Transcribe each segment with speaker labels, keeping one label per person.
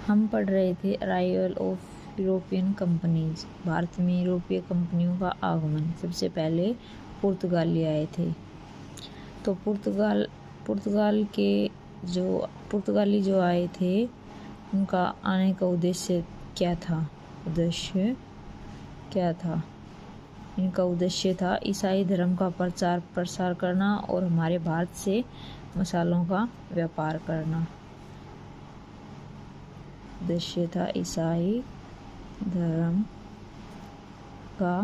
Speaker 1: हम पढ़ रहे थे arrival of European companies, Bharat में यूरोपीय कंपनियों का आगमन। सबसे पहले पुर्तगाली आए थे। तो पुर्तगाली जो आए थे उनका आने का उद्देश्य क्या था? इनका उद्देश्य था ईसाई धर्म का प्रचार प्रसार करना और हमारे भारत से मसालों का व्यापार करना। उद्देश्य था ईसाई धर्म का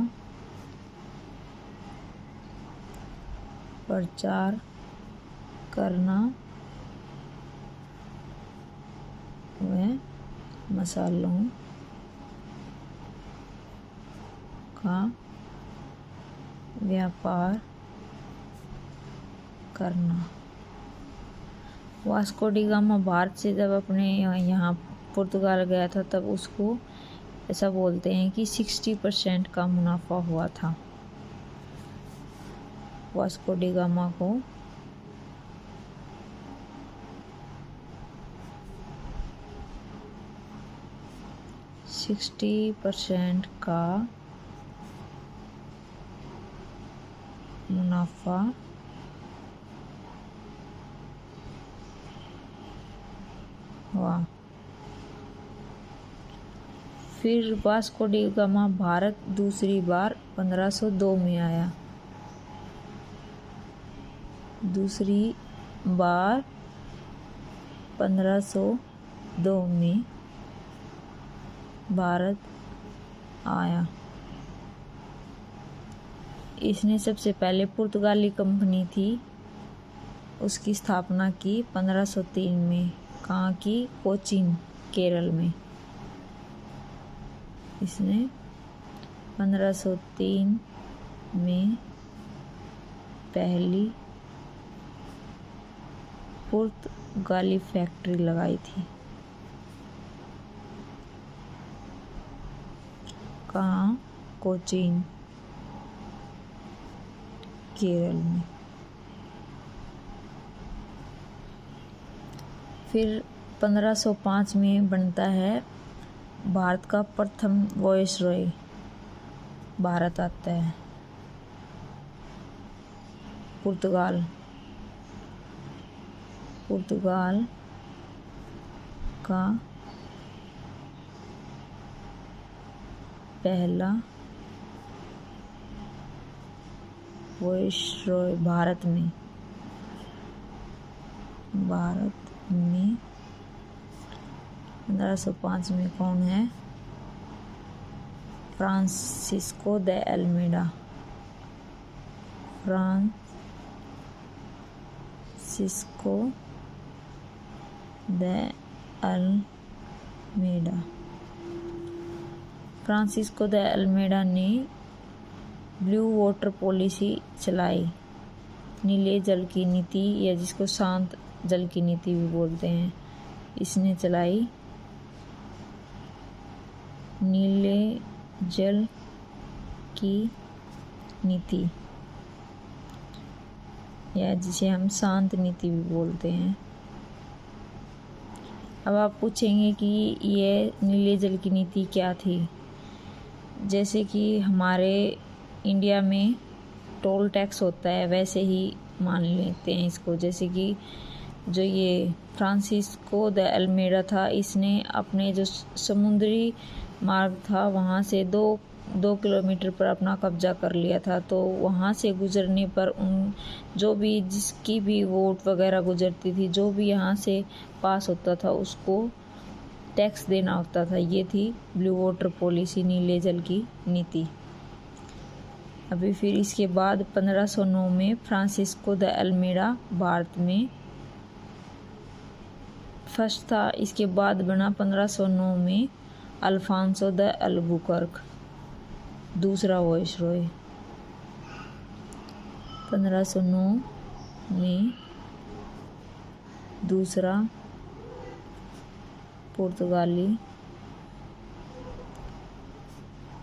Speaker 1: प्रचार करना व मसालों का व्यापार करना। वास्को डी गामा भारत से जब अपने यहाँ पुर्तगाल गया था तब उसको ऐसा बोलते हैं कि 60% का मुनाफा हुआ था। वास्को डी गामा को 60% का मुनाफा हुआ। फिर वास्को डी गामा भारत दूसरी बार 1502 में आया। दूसरी बार 1502 में भारत आया। इसने सबसे पहले पुर्तगाली कंपनी थी, उसकी स्थापना की 1503 में। कहाँ की? कोचीन, केरल में। इसने 1503 में पहली पुर्तगाली फैक्ट्री लगाई थी। कहाँ? कोचीन, केरल में। फिर 1505 में बनता है भारत का प्रथम वायसरॉय, भारत आता है। पुर्तगाल का पहला वायसरॉय भारत में 1505 में कौन है? फ्रांसिस्को दे अल्मेडा। फ्रांसिस्को दे अल्मेडा ने ब्लू वाटर पॉलिसी चलाई, नीले जल की नीति, या जिसको शांत जल की नीति भी बोलते हैं। इसने चलाई नीले जल की नीति, या जिसे हम शांत नीति भी बोलते हैं। अब आप पूछेंगे कि ये नीले जल की नीति क्या थी? जैसे कि हमारे इंडिया में टोल टैक्स होता है, वैसे ही मान लेते हैं इसको। जैसे कि जो ये फ्रांसिस्को द अल्मेडा था, इसने अपने जो समुद्री मार्ग था वहाँ से 2 किलोमीटर पर अपना कब्जा कर लिया था। तो वहाँ से गुजरने पर जिसकी भी वोट वगैरह गुजरती थी, जो भी यहाँ से पास होता था उसको टैक्स देना होता था। ये थी ब्लू वाटर पॉलिसी, नीले जल की नीति। अभी फिर इसके बाद 1509 में फ्रांसिस्को द अल्मेडा भारत में फर्स्ट था। इसके बाद बना 1509 में अल्फांसो द अल्बुकर्क, दूसरा वायसरॉय। 1509 में दूसरा पुर्तगाली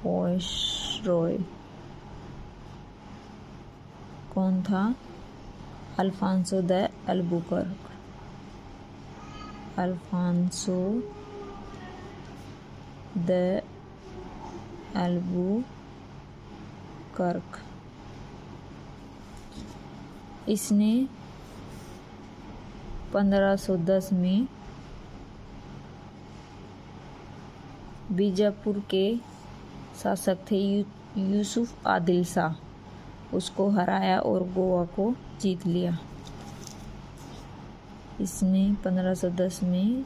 Speaker 1: वायसरॉय कौन था? Alfonso de Albuquerque. Alfonso de Albuquerque. इसने 1510 में बीजापुर के शासक थे यूसुफ आदिल शाह, उसको हराया और गोवा को जीत लिया। इसने 1510 में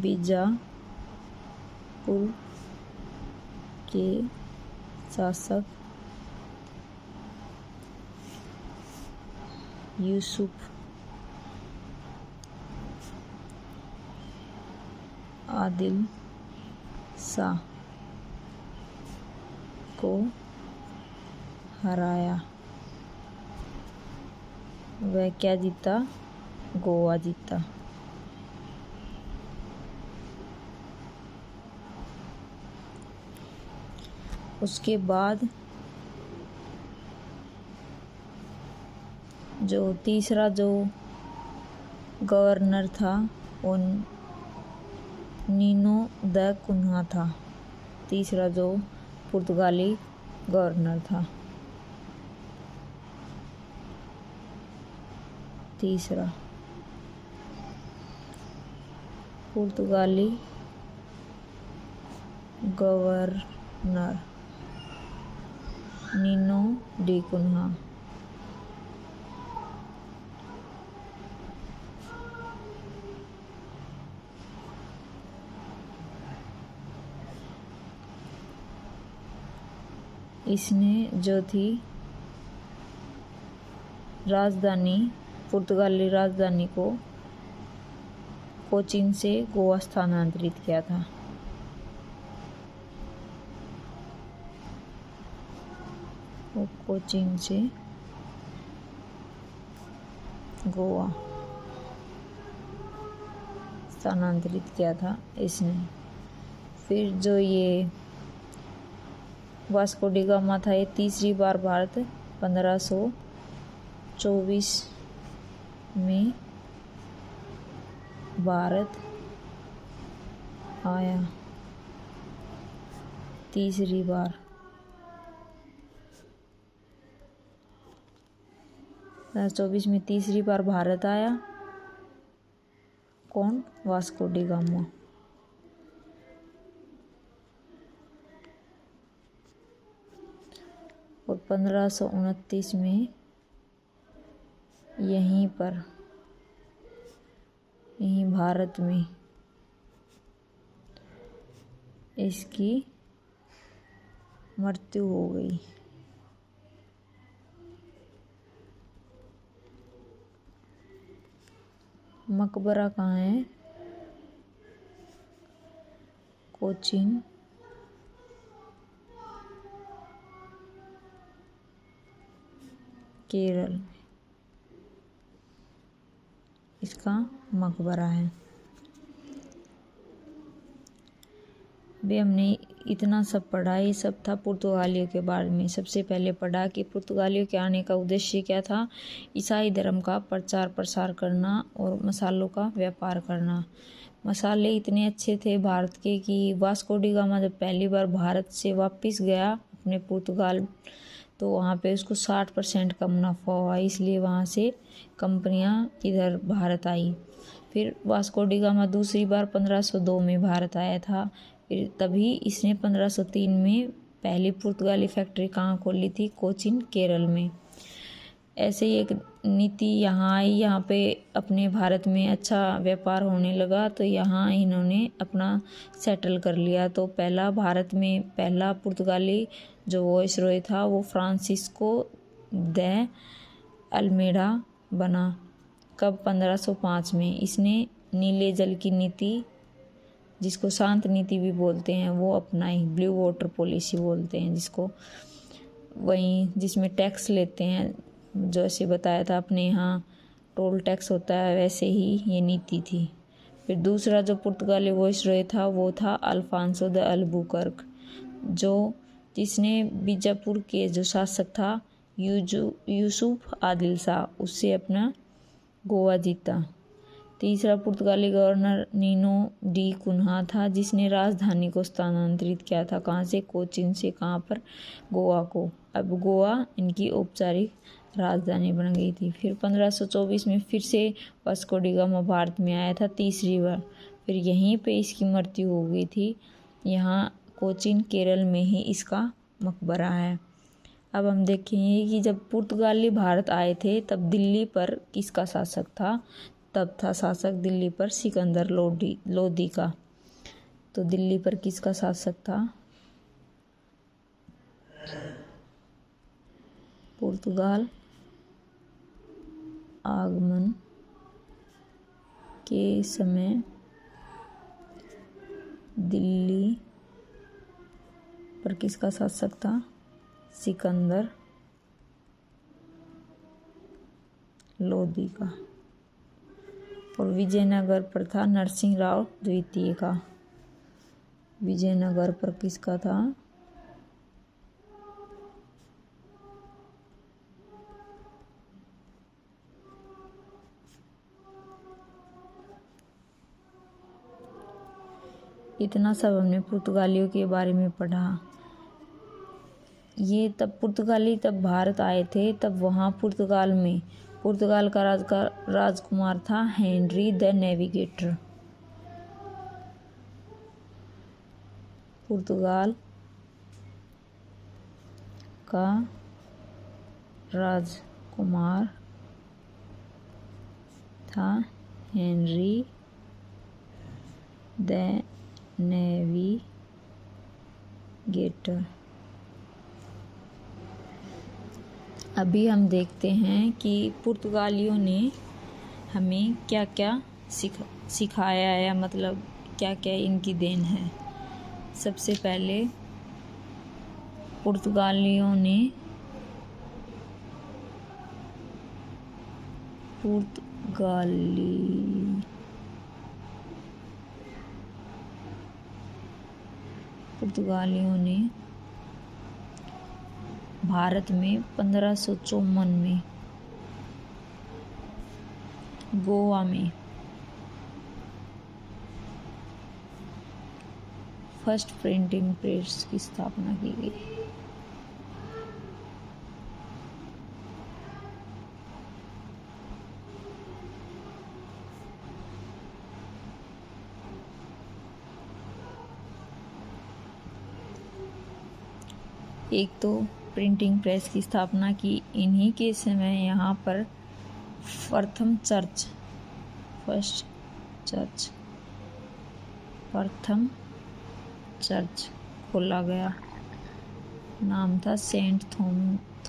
Speaker 1: बीजापुर के शासक यूसुफ आदिल शाह को हराया। वह क्या जीता? गोवा जीता। उसके बाद जो तीसरा जो गवर्नर था वो नीनो द कुन्हा था। तीसरा जो पुर्तगाली गवर्नर था। तीसरा पुर्तगाली गवर्नर नीनो डी कुन्हा। इसने जो थी राजधानी, पुर्तगाली राजधानी को कोचीन से गोवा स्थानांतरित किया था। वो कोचीन से गोवा स्थानांतरित किया था इसने। फिर जो ये वास्को डी गामा था, ये तीसरी बार भारत 1524 में भारत आया। तीसरी बार 1524 में तीसरी बार भारत आया। कौन? Vasco D gamma. और 1529 में यहीं भारत में इसकी मृत्यु हो गई। मकबरा कहाँ है? कोचीन, केरल में इसका मकबरा है। भी हमने इतना सब पढ़ा, ये सब था पुर्तगालियों के बारे में। सबसे पहले पढ़ा कि पुर्तगालियों के आने का उद्देश्य क्या था? ईसाई धर्म का प्रचार प्रसार करना और मसालों का व्यापार करना। मसाले इतने अच्छे थे भारत के कि वास्को डी गामा जब पहली बार भारत से वापस गया अपने पुर्तगाल, तो वहाँ पे उसको 60% का मुनाफा हुआ, इसलिए वहाँ से कंपनियाँ इधर भारत आई। फिर वास्को डी गामा दूसरी बार 1502 में भारत आया था। फिर तभी इसने 1503 में पहली पुर्तगाली फैक्ट्री कहाँ खोली थी? कोचीन, केरल में। ऐसे ही एक नीति यहाँ आई, यहाँ पे अपने भारत में अच्छा व्यापार होने लगा तो यहाँ इन्होंने अपना सेटल कर लिया। तो पहला भारत में पहला पुर्तगाली जो वॉइसरॉय था वो फ्रांसिस्को द अल्मेडा बना। कब? 1505 में। इसने नीले जल की नीति, जिसको शांत नीति भी बोलते हैं, वो अपनाई। ब्लू वाटर पॉलिसी बोलते हैं जिसको। वहीं जिसमें टैक्स लेते हैं, जैसे बताया था अपने यहाँ टोल टैक्स होता है, वैसे ही ये नीति थी। फिर दूसरा जो पुर्तगाली वॉइसरॉय था वो था अल्फांसो द अल्बुकर्क, जिसने बीजापुर के जो शासक था यूसुफ आदिल शाह, उससे अपना गोवा जीता। तीसरा पुर्तगाली गवर्नर नीनो डी कुन्हा था, जिसने राजधानी को स्थानांतरित किया था। कहाँ से? कोचीन से। कहाँ पर? गोवा को। अब गोवा इनकी औपचारिक राजधानी बन गई थी। फिर 1524 में फिर से वास्को डी गामा भारत में आया था तीसरी बार। फिर यहीं पे इसकी मृत्यु हो गई थी। यहाँ कोचीन केरल में ही इसका मकबरा है। अब हम देखेंगे कि जब पुर्तगाली भारत आए थे तब दिल्ली पर किसका शासक था? तब था शासक दिल्ली पर सिकंदर लोदी का। तो दिल्ली पर किसका शासक था? पुर्तगाल आगमन के समय दिल्ली पर किसका शासक था? सिकंदर लोदी का। और विजयनगर पर था नरसिंह राव द्वितीय का। विजयनगर पर किसका था? इतना सब हमने पुर्तगालियों के बारे में पढ़ा। ये तब पुर्तगाली तब भारत आए थे, तब वहाँ पुर्तगाल में पुर्तगाल का राजकुमार था हेनरी द नेविगेटर। पुर्तगाल का राजकुमार था हेनरी द नेविगेटर। अभी हम देखते हैं कि पुर्तगालियों ने हमें क्या क्या सिखाया है, या मतलब क्या क्या इनकी देन है। सबसे पहले पुर्तगाली पुर्तगालियों ने भारत में 1554 में गोवा में फर्स्ट प्रिंटिंग प्रेस की स्थापना की गई। एक तो प्रिंटिंग प्रेस की स्थापना की। इन्हीं के समय यहाँ पर प्रथम चर्च खोला गया। नाम था सेंट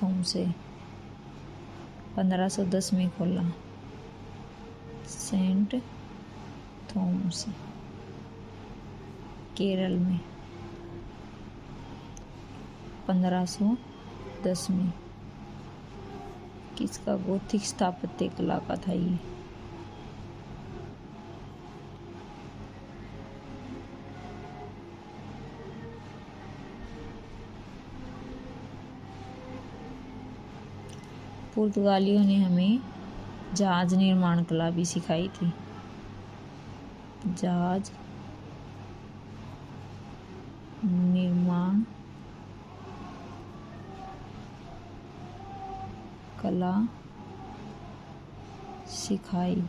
Speaker 1: थॉमसे। 1510 में खोला सेंट थॉमस केरल में। 1510 में किसका? गोथिक स्थापत्य कला का था ये। पुर्तगालियों ने हमें जहाज निर्माण कला भी सिखाई थी। जहाज निर्माण कला सिखाई।